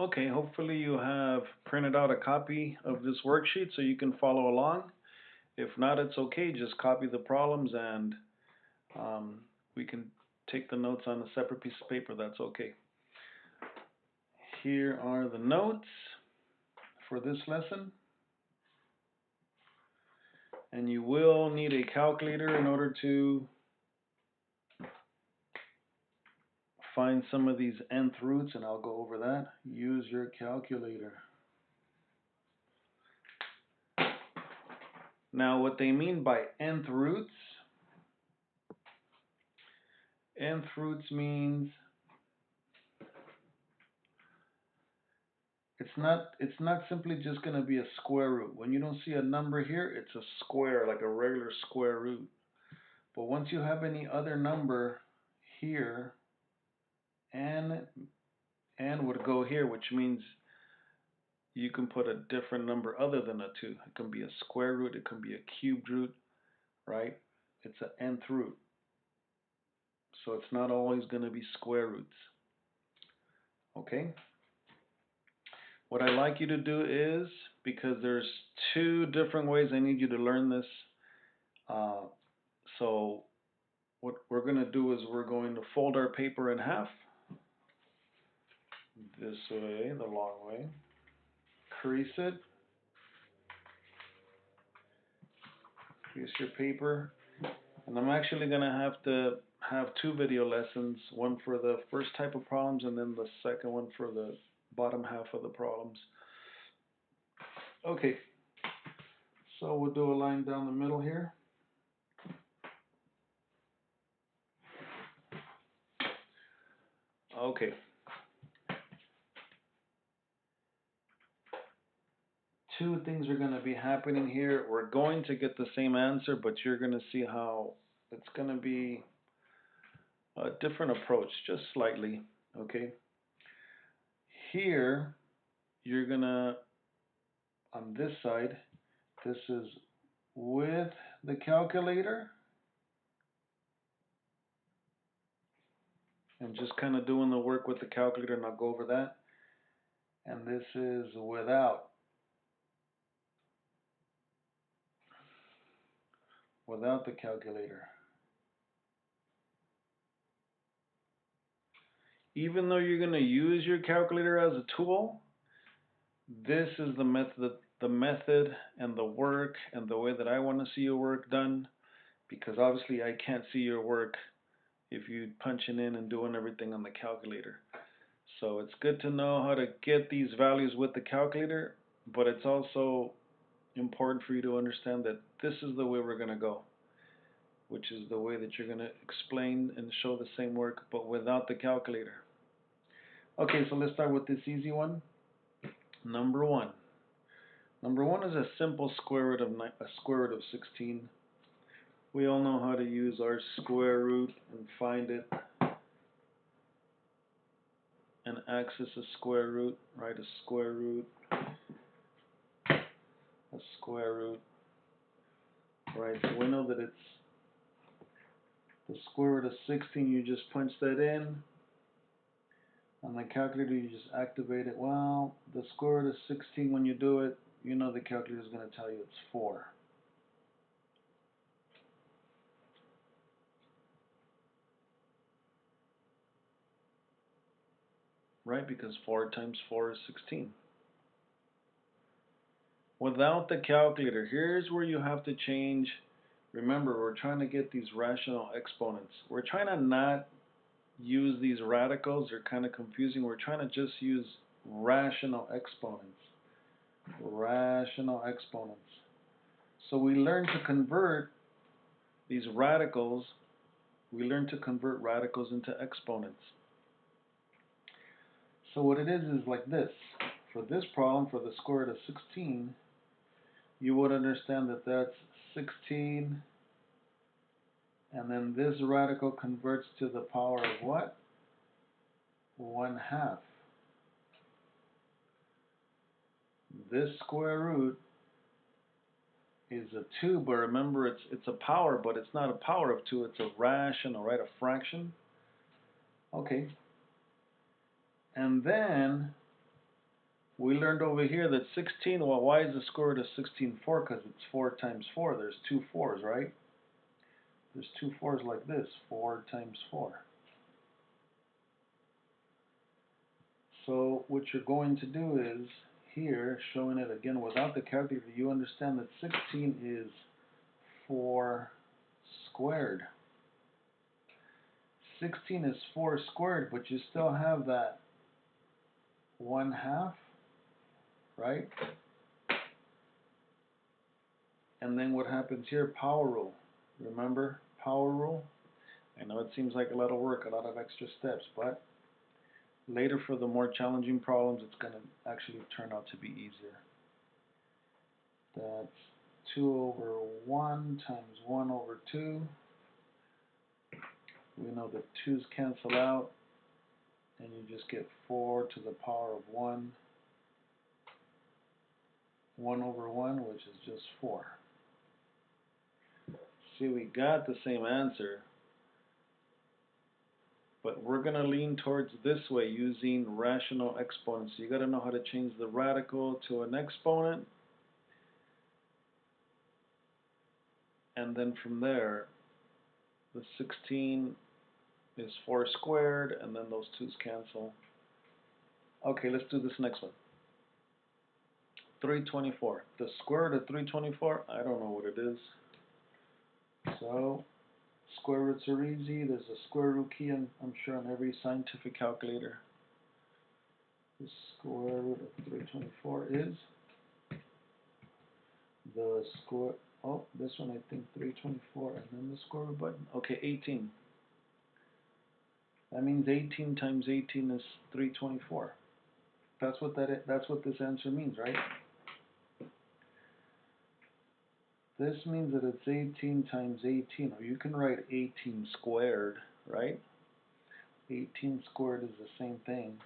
Okay, hopefully you have printed out a copy of this worksheet so you can follow along. If not, it's okay. Just copy the problems and we can take the notes on a separate piece of paper. That's okay. Here are the notes for this lesson. And you will need a calculator in order to find some of these nth roots, and I'll go over that. Use your calculator. Now, what they mean by nth roots means it's not simply just going to be a square root. When you don't see a number here, it's a square, like a regular square root. But once you have any other number here, n would go here, which means you can put a different number other than a 2. It can be a square root, it can be a cubed root, right? It's an nth root. So it's not always going to be square roots. Okay? What I'd like you to do is, because there's 2 different ways I need you to learn this, so what we're going to do is we're going to fold our paper in half, this way, the long way, crease it, crease your paper, and I'm actually going to have to have 2 video lessons, one for the first type of problems and then the second one for the bottom half of the problems. Okay, so we'll do a line down the middle here. Okay. 2 things are going to be happening here. We're going to get the same answer, but you're going to see how it's going to be a different approach, just slightly. Okay. Here, you're going to, on this side, this is with the calculator, and just kind of doing the work with the calculator, and I'll go over that. And this is without the calculator. Even though you're going to use your calculator as a tool, this is the method and the work and the way that I want to see your work done, because obviously I can't see your work if you're punching in and doing everything on the calculator. So it's good to know how to get these values with the calculator, but it's also important for you to understand that this is the way we're going to go, which is the way that you're going to explain and show the same work but without the calculator. Okay, so let's start with this easy one. Number 1. Number 1 is a simple square root of 16. We all know how to use our square root and find it and access a square root, right? A square root, right? So we know that it's the square root of 16. You just punch that in. On the calculator, you just activate it. Well, the square root of 16, when you do it, you know the calculator is going to tell you it's 4. Right? Because 4 times 4 is 16. Without the calculator, here's where you have to change. Remember, we're trying to get these rational exponents. We're trying to not use these radicals. They're kind of confusing. We're trying to just use rational exponents. Rational exponents. So we learn to convert these radicals. We learn to convert radicals into exponents. So what it is like this. For this problem, for the square root of 16, you would understand that that's 16, and then this radical converts to the power of what? 1/2. This square root is a 2, but remember it's a power, but it's not a power of 2, it's a rational, right? A fraction. Okay. And then We learned over here that 16, well, why is the square root of 16 4? Because it's 4 times 4. There's two 4's, right? There's two 4's like this, 4 times 4. So what you're going to do is, here, showing it again without the calculator, you understand that 16 is 4 squared. 16 is 4 squared, but you still have that 1/2, right? And then what happens here? Power rule. Remember power rule? I know it seems like a lot of work, a lot of extra steps, but later for the more challenging problems, it's going to actually turn out to be easier. That's 2 over 1 times 1 over 2. We know the 2's cancel out, and you just get 4 to the power of 1. 1 over 1, which is just 4. See, we got the same answer, but we're going to lean towards this way using rational exponents. So you got to know how to change the radical to an exponent, and then from there, the 16 is 4 squared, and then those 2's cancel. Okay, let's do this next one. 324. The square root of 324, I don't know what it is. So, square roots are easy. There's a square root key, I'm sure, on every scientific calculator. The square root of 324 is the square, oh, this one I think 324, and then the square root button. Okay, 18. That means 18 times 18 is 324. That's what this answer means, right? This means that it's 18 times 18, or you can write 18 squared, right? 18 squared is the same thing.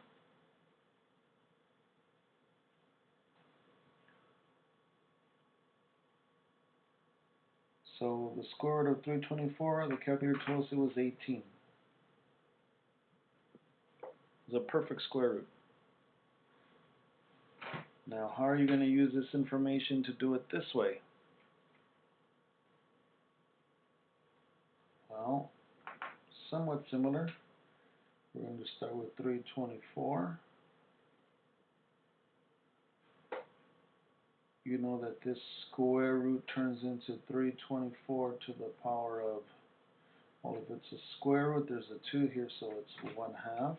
So the square root of 324, the calculator told us it was 18. It's a perfect square root. Now, how are you going to use this information to do it this way? Well, somewhat similar. We're going to start with 324. You know that this square root turns into 324 to the power of, well, if it's a square root, there's a 2 here, so it's 1/2.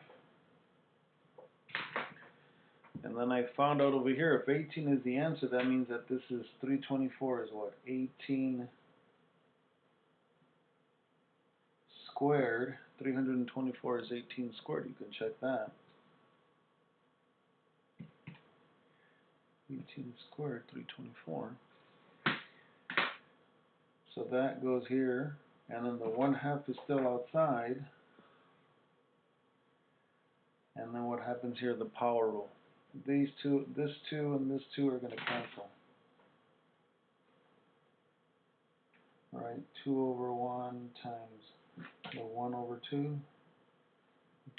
And then I found out over here, if 18 is the answer, that means that this is 324 is what? 18 squared. 324 is 18 squared. You can check that. 18 squared, 324. So that goes here, and then the 1/2 is still outside. And then what happens here? The power rule. These two, this 2 and this 2 are going to cancel. Right, 2 over 1 times the 1 over 2.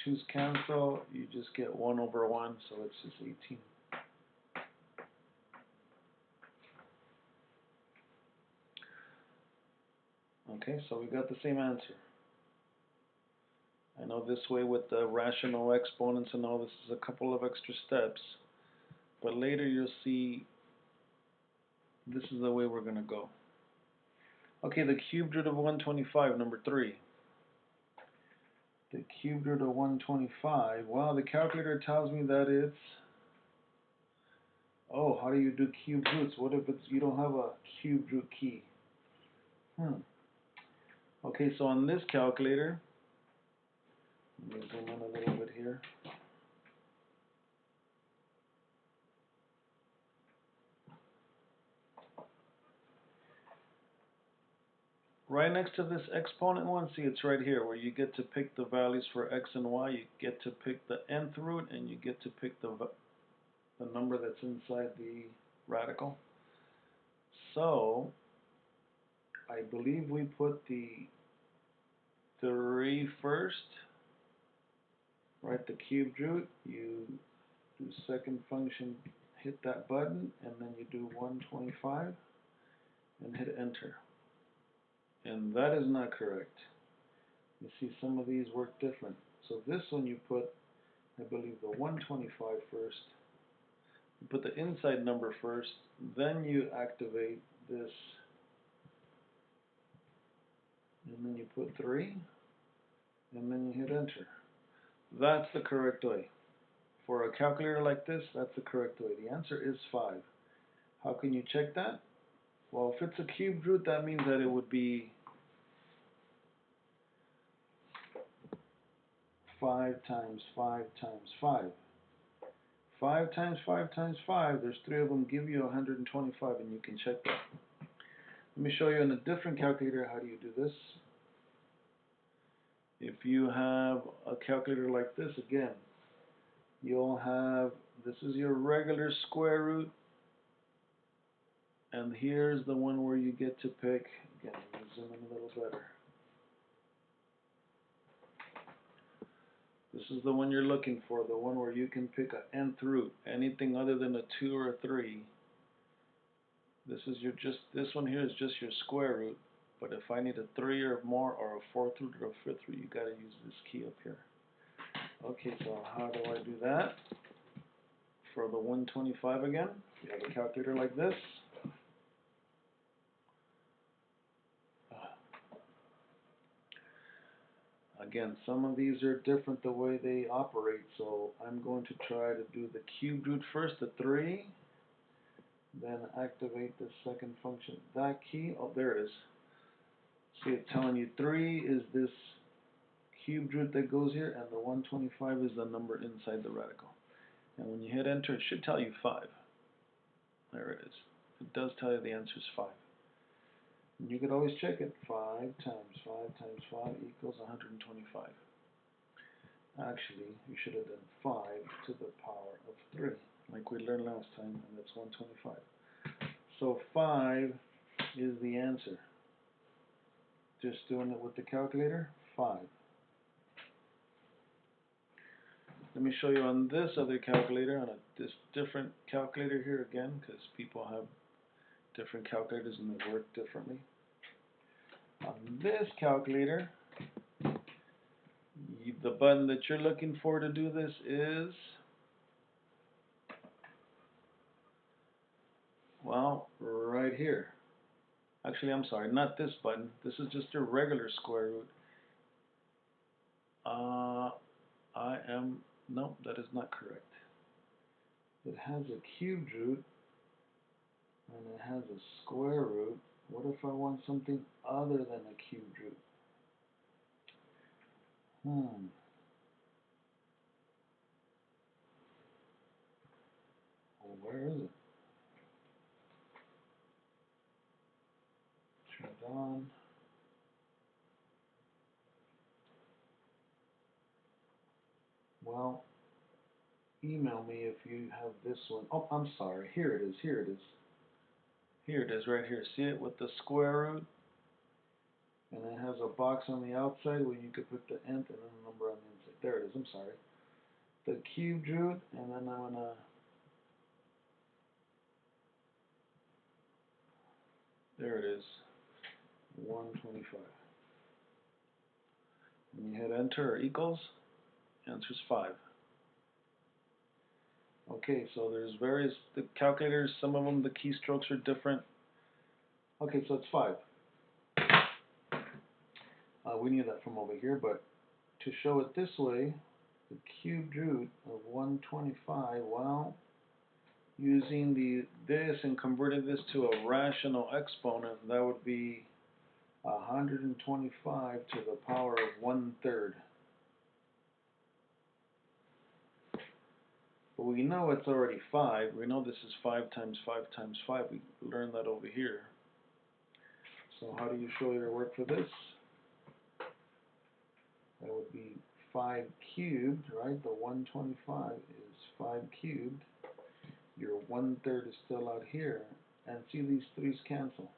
2's cancel, you just get 1 over 1, so it's just 18. Okay, so we got the same answer. I know this way with the rational exponents and all, this is a couple of extra steps, but later you'll see this is the way we're going to go. Okay, the cubed root of 125, number 3. The cubed root of 125, well, the calculator tells me that it's, oh, how do you do cubed roots? What if you don't have a cubed root key? Okay, so on this calculator, let me zoom in a little bit here. Right next to this exponent one, see it's right here where you get to pick the values for x and y. You get to pick the nth root and you get to pick the number that's inside the radical. So I believe we put the 3 first, right? The cubed root. You do second function, hit that button, and then you do 125 and hit enter. And that is not correct. You see some of these work different. So this one you put, I believe, the 125 first. You put the inside number first, then you activate this, and then you put 3, and then you hit enter. That's the correct way. For a calculator like this, that's the correct way. The answer is 5. How can you check that? Well, if it's a cubed root, that means that it would be 5 times 5 times 5. 5 times 5 times 5, there's 3 of them, give you 125, and you can check that. Let me show you on a different calculator how do you do this. If you have a calculator like this, again, you'll have, this is your regular square root, and here's the one where you get to pick, again, let me zoom in a little better. This is the one you're looking for, the one where you can pick a nth root. Anything other than a 2 or a 3, this is your this one here is just your square root. But if I need a 3 or more, or a 4th root or a 5th root, you gotta use this key up here. Okay, so how do I do that? For the 125 again, you have a calculator like this. Again, some of these are different the way they operate, so I'm going to try to do the cubed root first, the 3, then activate the second function. That key, oh, there it is. See, it's telling you 3 is this cubed root that goes here, and the 125 is the number inside the radical. And when you hit enter, it should tell you 5. There it is. It does tell you the answer is 5. And you could always check it. 5 times 5 times 5 equals 125. Actually, you should have done 5 to the power of 3, like we learned last time, and that's 125. So 5 is the answer. Just doing it with the calculator, 5. Let me show you on this other calculator, on this different calculator here again, because people have different calculators and they work differently. On this calculator, the button that you're looking for to do this is, well, right here. Actually, I'm sorry, not this button. This is just a regular square root. Nope, that is not correct. It has a cubed root, and it has a square root. What if I want something other than a cubed root? Well, where is it? Turn it on. Well, email me if you have this one. Oh, I'm sorry. Here it is. Here it is. Here it is right here. See it with the square root? And it has a box on the outside where you could put the nth and then the number on the inside. There it is. I'm sorry. The cubed root, and then I'm going to, there it is, 125. When you hit enter or equals, answer's 5. Okay, so there's various the calculators, some of them the keystrokes are different. Okay, so it's 5. We knew that from over here, but to show it this way, the cubed root of 125, well, using this and converting this to a rational exponent, that would be 125 to the power of 1/3. But we know it's already 5. We know this is 5 times 5 times 5. We learned that over here. So how do you show your work for this? That would be 5 cubed, right? The 125 is 5 cubed. Your 1/3 is still out here. And see, these 3's cancel.